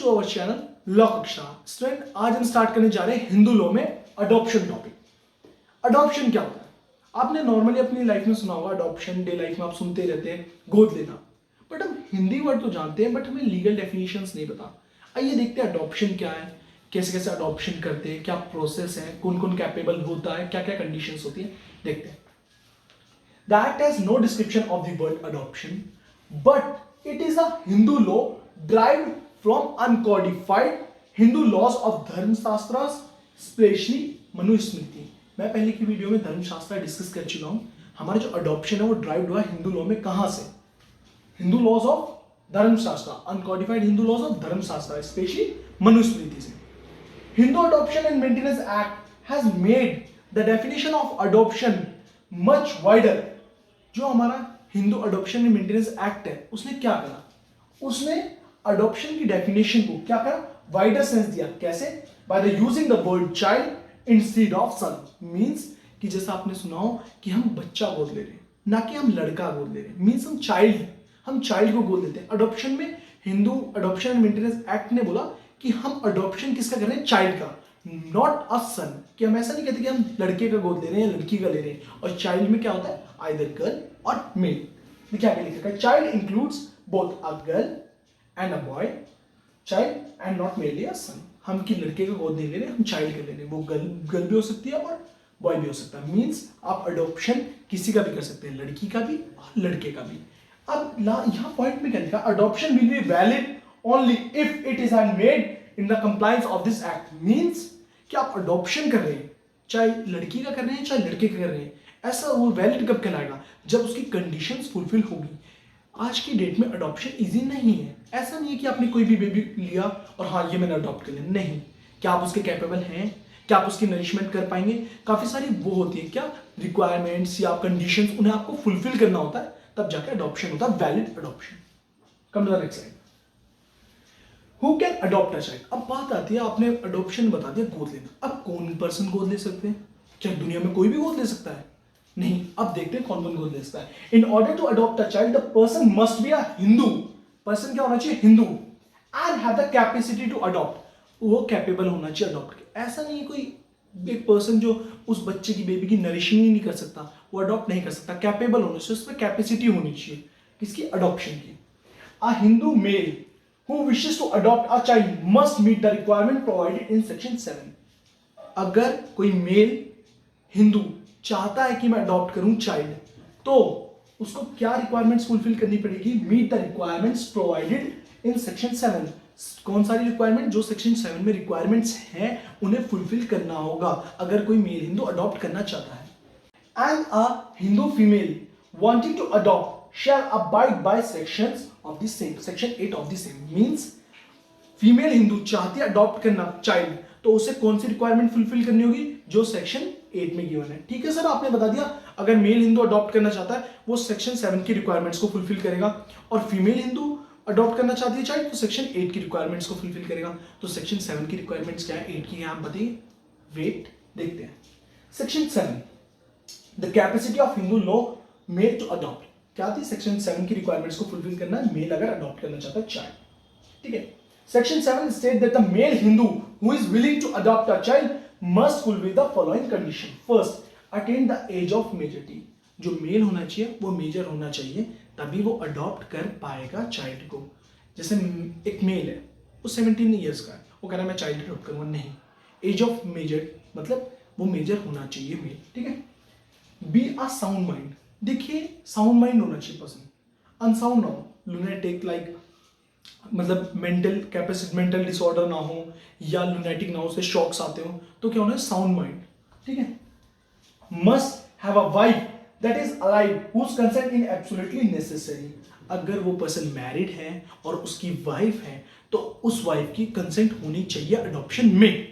To our channel law कक्षा। Student, आज हम स्टार्ट करने जा रहे हैं हिंदू लॉ में अडॉप्शन टॉपिक। अडॉप्शन क्या होता है? आपने नॉर्मली अपनी लाइफ में सुना होगा अडॉप्शन, डे लाइफ में आप सुनते रहते हैं गोद लेना, बट हम हिंदी वर्ड तो जानते हैं बट हमें लीगल डेफिनेशंस नहीं पता। आइए देखते हैं अडॉप्शन क्या है, कैसे कैसे अडॉप्शन करते हैं, क्या प्रोसेस है, कौन कौन कैपेबल होता है, क्या क्या कंडीशंस होती है, देखते हैं। The Act has no description of the word adoption, but it is a Hindu law derived from uncodified Hindu laws of धर्मशास्त्रास, स्पेशली मनुस्मृति। मैं पहले की वीडियो में धर्मशास्त्र डिस्कस कर चुका हूं। हमारा जो अडॉप्शन है वो ड्राइव हुआ हिंदू लॉ में, कहां से? हिंदू लॉज ऑफ धर्मशास्त्र, अनकॉडिफाइड हिंदू लॉज ऑफ धर्मशास्त्र, स्पेशली मनुस्मृति से। Hindu Adoption and Maintenance Act has made the definition of adoption much wider। जो हमारा Hindu adoption and maintenance act है उसने क्या करा? उसने अडॉप्शन की डेफिनेशन को क्या करा? वाइडर सेंस दिया। कैसे? By the using the word child instead of son. Means कि जैसा आपने सुना हो कि हम बच्चा गोद ले रहे हैं, ना कि हम लड़का गोद ले रहे हैं। मींस हम चाइल्ड को गोद लेते हैं। अडॉप्शन में Hindu adoption and maintenance act ने बोला कि हम अडॉप्शन किसका कर रहे हैं? चाइल्ड का, नॉट अ सन। कि हम ऐसा नहीं कहते कि हम लड़के का गोद ले रहे हैं या लड़की का ले रहे हैं। और चाइल्ड में क्या होता है? आइदर गर्ल और मेल। क्या लिखा है? Child includes both a girl and a boy, child and not mainly a son. हम कि लड़के का गोद नहीं ले रहे, हम चाइल्ड का ले रहे हैं। वो गर्ल भी हो सकती है और बॉय भी हो सकता है। मीन्स आप अडॉप्शन किसी का भी कर सकते हैं, लड़की का भी और लड़के का भी। अब यहाँ पॉइंट में क्या लिखा? Adoption will be valid only if it is made in the compliance of this act. Means कि आप अडॉप्शन कर रहे हैं, चाहे लड़की का कर रहे हैं चाहे लड़के का कर रहे हैं, ऐसा वो वैलिड कब कहलाएगा? जब उसकी कंडीशंस फुलफिल होगी। आज की डेट में अडॉप्शन इजी नहीं है। ऐसा नहीं है कि आपने कोई भी बेबी लिया और हाँ ये मैंने अडॉप्ट कर लिया। नहीं, क्या आप उसके कैपेबल हैं? क्या आप उसकी नरिशमेंट कर पाएंगे? काफी सारी वो होती है क्या रिक्वायरमेंट्स या कंडीशंस, उन्हें आपको फुलफिल करना होता है, तब जाके अडॉप्शन होता है, valid adoption. Come to the next slide. Who can adopt a child? अब बात आती है, आपने अडॉप्शन बता दिया, गोद लेना। अब कौन पर्सन गोद ले सकते हैं? क्या दुनिया में कोई भी गोद ले सकता है? नहीं। अब देखते हैं कौन कौन गोद ले सकता है। In order to adopt a child the person must be a Hindu. Person क्या होना चाहिए? Hindu. And have the capacity to adopt. वो कैपेबल होना चाहिए अडॉप्ट के। ऐसा नहीं है कोई एक पर्सन जो उस बच्चे की बेबी की नरिशिंग ही नहीं कर सकता, वो अडॉप्ट नहीं कर सकता। कैपेबल होना चाहिए, उसमें कैपेसिटी होनी चाहिए किसकी? अडॉप्शन की। A Hindu male who wishes to adopt a child must meet the requirement provided in section 7। अगर कोई मेल हिंदू चाहता है कि मैं अडॉप्ट करूं चाइल्ड, तो उसको क्या रिक्वायरमेंट्स फुलफिल करनी पड़ेगी? Meet the requirements provided in section 7। कौन सारी रिक्वायरमेंट? जो सेक्शन 7 में रिक्वायरमेंट्स हैं उन्हें फुलफिल करना होगा अगर कोई मेल हिंदू अडॉप्ट करना चाहता है। And a Hindu female wanting to adopt shall abide by sections of the same, section 8 of the same। means female Hindu चाहती है अडॉप्ट करना चाइल्ड, तो उसे कौन सी रिक्वायरमेंट फुलफिल करनी होगी? जो सेक्शन 8 में गिवन है। ठीक है सर, आपने बता दिया। अगर मेल हिंदू अडॉप्ट करना चाहता है वो सेक्शन 7 की रिक्वायरमेंट्स को फुलफिल करेगा, और फीमेल हिंदू अडॉप्ट करना चाहती है चाइल्ड तो सेक्शन 8 की रिक्वायरमेंट्स को फुलफिल करेगा। तो सेक्शन 7 की रिक्वायरमेंट्स क्या है, 8 की आप बताइए। वेट, देखते हैं। Section 7, the capacity of Hindu law male to adopt. क्या थी? सेक्शन 7 की रिक्वायरमेंट्स को फुलफिल करना है मेल अगर अडॉप्ट करना चाहता है चाइल्ड। ठीक है। Section 7 state that the male Hindu who is willing to adopt a child must fulfil the following condition. First, attain the age of majority. जो मेल होना चाहिए वो मेजर होना चाहिए, तभी वो अडॉप्ट कर पाएगा चाइल्ड को। जैसे एक मेल है, वो 17 ईयर्स का है, वो कह रहा है मैं चाइल्ड अडॉप्ट करूंगा। नहीं, एज ऑफ मेजर मतलब वो मेजर होना चाहिए मेल। ठीक है। Be a sound mind. देखिए, साउंड माइंड होना चाहिए पर्सन, अनसाउंड ना हो, लुनेटिक लाइक मतलब मेंटल कैपेसिटी, मेंटल डिसऑर्डर ना हो या लुनेटिक ना हो, उससे शॉक्स आते हो, तो क्या होना है? Sound mind. ठीक है। Must have a wife that is alive whose consent in absolutely necessary. अगर वो पर्सन मैरिड है और उसकी वाइफ है तो उस वाइफ की कंसेंट होनी चाहिए अडॉप्शन में।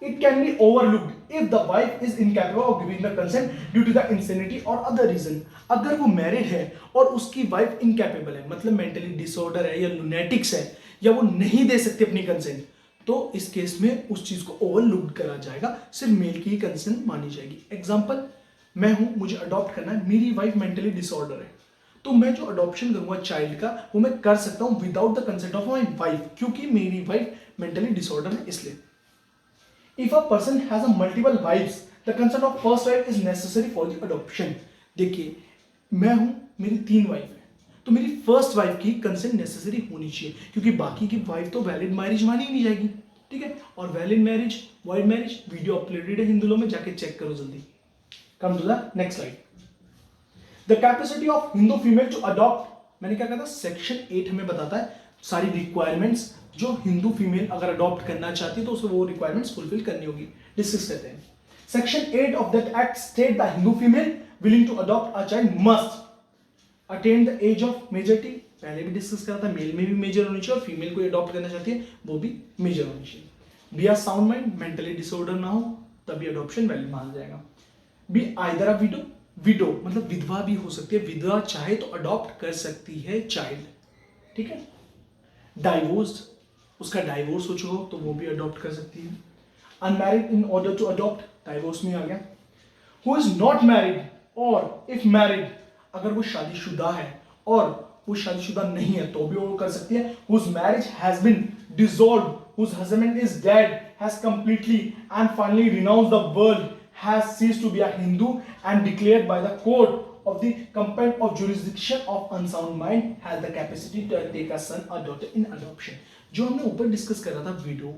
It can be overlooked if the wife is incapable of giving the consent due to the insanity or other reason। अगर वो मैरिड है और उसकी वाइफ इनकैपेबल है, मतलब मेंटली डिसऑर्डर है या लुनेटिक्स है या वो नहीं दे सकती अपनी कंसेंट, तो इस केस में उस चीज को ओवरलुक्ड करा जाएगा, सिर्फ मेल की ही कंसेंट मानी जाएगी। एग्जांपल, मैं हूं, मुझे अडॉप्ट करना है, मेरी वाइफ मेंटली डिसऑर्डर है, तो मैं जो अडॉप्शन करूंगा चाइल्ड का वो मैं कर सकता हूं without the consent of my wife, क्योंकि मेरी वाइफ मेंटली डिसऑर्डर है इसलिए। If a person has a multiple wifes the consent of first wife is necessary for the adoption. देखिए मैं हूं, मेरी 3 वाइफ है, तो मेरी फर्स्ट वाइफ की कंसेंट नेसेसरी होनी चाहिए, क्योंकि बाकी की वाइफ तो वैलिड मैरिज मानी ही नहीं जाएगी। ठीक है, और valid marriage wide marriage video uploaded है हिंदू लॉ में, जाके चेक करो जल्दी। Come to the next slide. The capacity of Hindu female to adopt, मैंने क्या कहा था, सेक्शन 8 हमें बताता है सारी रिक्वायरमेंट्स जो हिंदू फीमेल अगर अडॉप्ट करना चाहती है तो उसे वो रिक्वायरमेंट्स फुलफिल करनी होगी। डिस्कस करते हैं। Section 8 of that act state the Hindu female willing to adopt a child must attain the age of majority. पहले भी डिस्कस करा था, मेल में भी मेजर होनी चाहिए और फीमेल को अडॉप्ट करना चाहती है वो भी मेजर होनी चाहिए। Be are sound mind, mentally disorder ना हो, तभी अडॉप्शन वैलिड माना जाएगा। Be either a widow, widow मतलब विधवा भी हो सकती है, विधवा चाहे तो अडॉप्ट कर सकती है चाइल्ड। ठीक है। डाइवोर्स्ड, उसका डाइवोर्स हो चुका हो तो वो भी अडॉप्ट कर सकती है। Unmarried in order to adopt, divorce में आ गया। हु इज नॉट मैरिड और इफ मैरिड, अगर वो शादीशुदा है और वो शादीशुदा नहीं है तो भी वो कर सकती है। Whose marriage has been dissolved, whose husband is dead, has completely and finally renounced the world, has ceased to be a Hindu and declared by the court of the complaint of jurisdiction of unsound mind has the capacity to take a son or daughter in adoption। जो हमने ऊपर discuss करा था window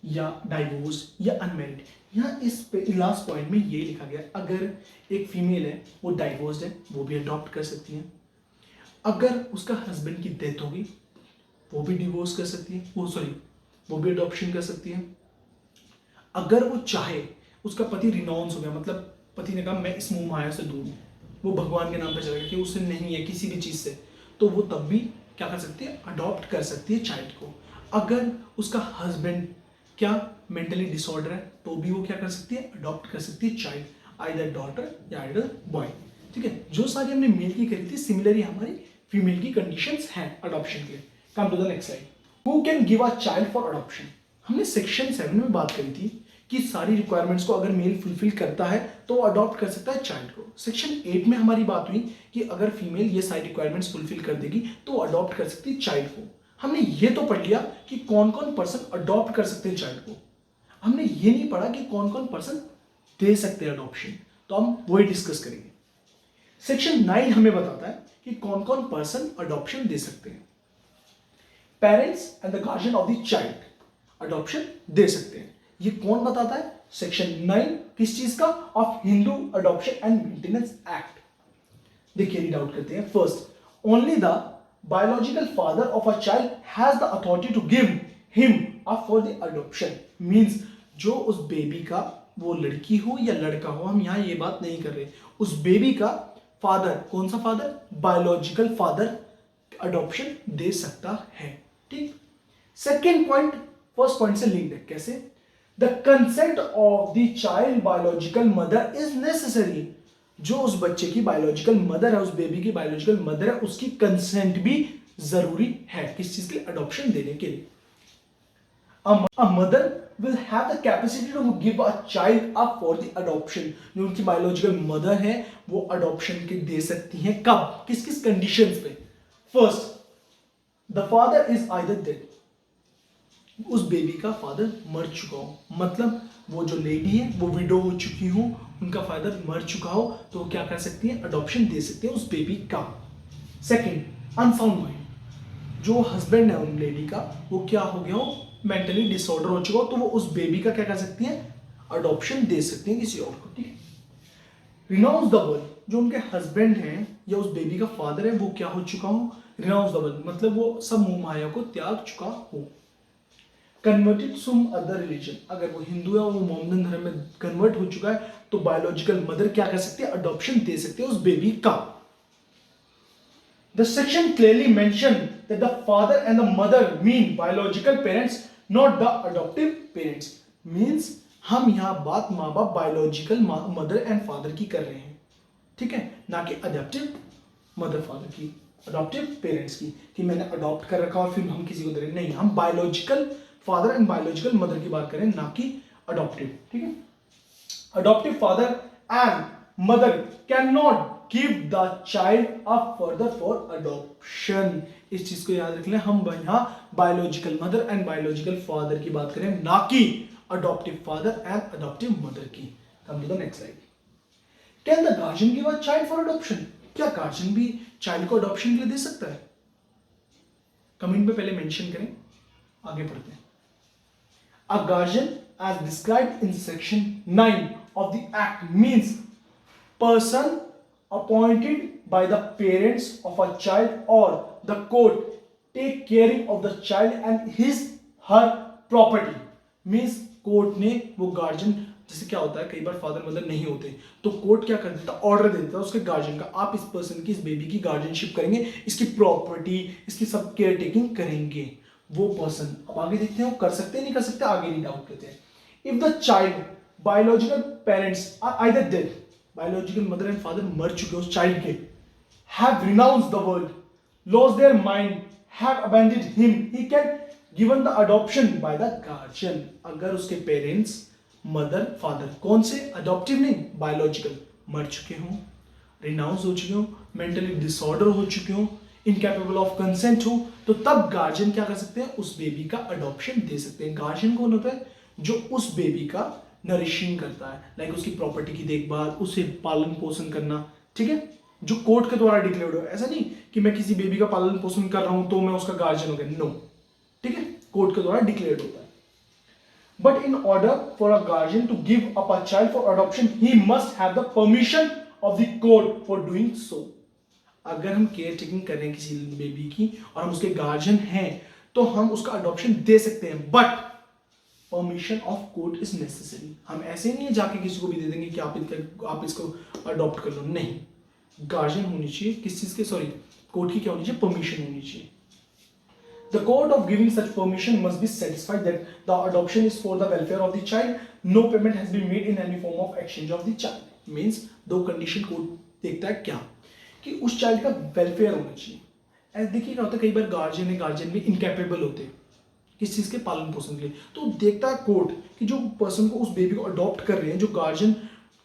या divorce या unmarried, यहाँ इस last point में ये लिखा गया अगर एक फीमेल है वो डाइवोर्स्ड है वो भी अडॉप्ट कर सकती है। अगर उसका हस्बैंड की डेथ होगी वो भी डिवोर्स कर सकती है, वो भी अडॉप्शन कर सकती है। अगर वो चाहे, उसका पति रिनाउंस हो गया, मतलब पति ने कहा मैं इस मोह माया से दूर हूं, वो भगवान के नाम पे चला गया कि उससे नहीं है किसी भी चीज से, तो वो तब भी क्या कर सकती है, अडॉप्ट कर सकती है चाइल्ड को। अगर उसका हस्बैंड क्या मेंटली डिसऑर्डर है तो भी वो क्या कर सकती है, अडॉप्ट कर सकती है चाइल्ड, आइदर डॉटर या आइदर बॉय। ठीक है, जो सारी हमने मेल की करी थी सिमिलरली हमारी फीमेल की कंडीशंस हैं अडॉप्शन के। Come to the next slide. Who can give a child for adoption. हमने सेक्शन 7 में बात करी थी कि सारी रिक्वायरमेंट्स को अगर मेल फुलफिल करता है तो अडॉप्ट कर सकता है चाइल्ड को। सेक्शन 8 में हमारी बात हुई कि अगर फीमेल ये सारी रिक्वायरमेंट्स फुलफिल कर देगी तो अडॉप्ट कर सकती है चाइल्ड को। हमने ये तो पढ़ लिया कि कौन कौन पर्सन अडॉप्ट कर सकते हैं चाइल्ड को, हमने ये नहीं पढ़ा कि कौन कौन पर्सन दे सकते हैं अडॉप्शन, तो हम वही डिस्कस करेंगे। सेक्शन 9 हमें बताता है कि कौन कौन पर्सन अडॉप्शन दे सकते हैं। Parents and the guardian of the child adoption दे सकते हैं। ये कौन बताता है, सेक्शन 9 किस चीज का, of Hindu adoption and maintenance act. देखिए रीड आउट करते हैं। First, only the biological father of a child has the authority to give him up for the adoption. Means जो उस बेबी का, वो लड़की हो या लड़का हो, हम यहां ये बात नहीं कर रहे, उस बेबी का फादर, कौन सा फादर, बायोलॉजिकल फादर अडॉप्शन दे सकता है। ठीक। सेकेंड पॉइंट फर्स्ट पॉइंट से लिंक्ड है। कैसे, the consent of the child biological mother is necessary. जो उस बच्चे की बायोलॉजिकल मदर है, उस बेबी की बायोलॉजिकल मदर है, उसकी कंसेंट भी जरूरी है किस चीज के लिए, अडॉप्शन देने के लिए। A mother will have the capacity to give a child up for the adoption। जो उनकी बायोलॉजिकल मदर है वो अडॉप्शन के दे सकती हैं। कब, किस किस कंडीशंस पे। First, the father is either dead, उस बेबी का फादर मर चुका हो, मतलब वो जो लेडी है वो विडो हो चुकी हो, उनका फादर मर चुका हो, तो वो क्या कर सकती है, अडॉप्शन दे सकती है उस बेबी का। सेकंड, अनसाउंड माइंड, जो हस्बैंड है उन लेडी का वो क्या हो गया हो, मेंटली डिसऑर्डर हो चुका हो, तो वो उस बेबी का क्या कर सकती है, अडॉप्शन दे सकती है किसी और को। ठीक है। रिनाउंस द वर्ल्ड, जो उनके हस्बैंड हैं या उस बेबी का फादर है वो क्या हो चुका हो, रिनाउंस द वर्ल्ड मतलब वो सब मोह माया को त्याग चुका हो। कन्वर्टेड सम अदर रिलीजन, अगर वो हिंदू है और वो मोहम्मदन धर्म में कन्वर्ट हो चुका है तो बायोलॉजिकल मदर क्या कर सकती है, अडॉप्शन दे सकती है उस बेबी का। The section clearly mentioned that the father and the mother mean biological parents, not the adoptive parents। Means हम यहाँ बात माँ बाप बायोलॉजिकल मदर एंड फादर की कर रहे हैं, ठीक है, ना कि अडॉप्टिव मदर फादर की, अडॉप्टिव पेरेंट्स की, कि मैंने अडॉप्ट कर रखा और फिर हम किसी को दे रहे, नहीं, हम biological father and biological mother की बात करें, ना कि अडॉप्टिव। ठीक है। Adoptive father and mother can not give the child up further for adoption. इस चीज को याद रख लें, हम यहाँ biological mother and biological father की बात करें, ना कि adoptive father and adoptive mother की। Come to the next slide. Can the guardian give a child for adoption? क्या गार्जियन भी चाइल्ड को अडॉप्शन के लिए दे सकता है? कमेंट में पहले मेंशन करें, आगे पढ़ते हैं। A guardian, as described in section 9 of the act, means person appointed by the parents of a child or the court take caring of the child and his her property. Means court ने वो guardian, जैसे क्या होता है कई बार father mother नहीं होते तो कोर्ट क्या कर देता, ऑर्डर दे देता है उसके गार्जियन का, आप इस पर्सन की, इस बेबी की गार्जियनशिप करेंगे, इसकी प्रॉपर्टी, इसकी सब केयर टेकिंग करेंगे वो पर्सन। अब आगे देखते हैं वो कर सकते हैं नहीं कर सकते, आगे नहीं डाउट करते हैं। If the child biological parents are either dead, biological mother and father मर चुके उस चाइल्ड के, have renounced the world, lost their mind, have abandoned him, he can given the adoption by the guardian. अगर उसके parents mother father, कौन से, adoptive नहीं biological, मर चुके हों, रिनाउंस हो चुके हों, मेंटली डिसऑर्डर हो चुके हों, इनकैपेबल ऑफ कंसेंट हो, तो तब गार्जियन क्या कर सकते हैं, उस बेबी का अडॉप्शन दे सकते हैं। गार्जियन कौन होता है? जो उस बेबी का नरिशिंग करता है, लाइक उसकी प्रॉपर्टी की देखभाल, उसे पालन पोषण करना, ठीक है, जो कोर्ट के द्वारा डिक्लेयर्ड हो। ऐसा नहीं कि मैं किसी बेबी का पालन पोषण कर रहा हूं तो मैं उसका गार्जियन हो गया, नो, ठीक है, कोर्ट के द्वारा डिक्लेयर्ड होता है। But in order for a guardian to give up a child for adoption, he must have the permission of the court for doing so. अगर हम केयर टेकिंग कर रहे हैं किसी बेबी की और हम उसके गार्जियन हैं तो हम उसका अडॉप्शन दे सकते हैं, but permission of court is necessary. हम ऐसे नहीं है जाके किसी को भी दे देंगे कि आप इसको अडॉप्ट कर लो, नहीं, गार्जियन होनी चाहिए किस चीज के, सॉरी, कोर्ट की क्या होनी चाहिए, परमिशन होनी चाहिए। The court of giving such permission must be satisfied that the adoption is for the welfare of the child. No payment has been made in any form of exchange of the child. Means दो condition court देखता है, क्या कि उस child का welfare होना चाहिए। ऐसे देखिए क्या होता है, कई बार गार्जियन भी इनकैपेबल होते हैं किस चीज़ के पालन पोषण के लिए, तो देखता है कोर्ट कि जो पर्सन को, उस बेबी को अडॉप्ट कर रहे हैं, जो गार्जियन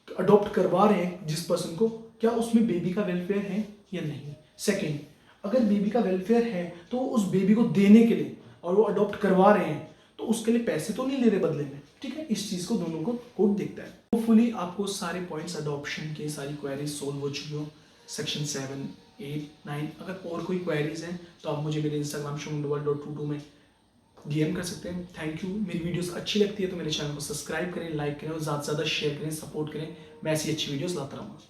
अडॉप्ट करवा रहे हैं जिस पर्सन को, क्या उसमें बेबी का वेलफेयर है या नहीं। सेकेंड, अगर बेबी का वेलफेयर है तो उस बेबी को देने के लिए, और वो अडॉप्ट करवा रहे हैं तो उसके लिए पैसे तो नहीं ले रहे बदले में, ठीक है, इस चीज़ को दोनों को कोर्ट देखता है। होपफुली आपको सारे पॉइंट्स अडॉप्शन के, सारी क्वेरीज सोल्व हो चुकी हो, सेक्शन 7, 8, 9। अगर और कोई क्वेरीज हैं तो आप मुझे मेरे इंस्टाग्राम shomundwal.22 में DM कर सकते हैं। Thank you. मेरी वीडियोस अच्छी लगती है तो मेरे चैनल को सब्सक्राइब करें, लाइक करें और ज़्यादा से ज़्यादा शेयर करें, सपोर्ट करें। मैं ऐसी अच्छी वीडियोस लाता रहूँगा।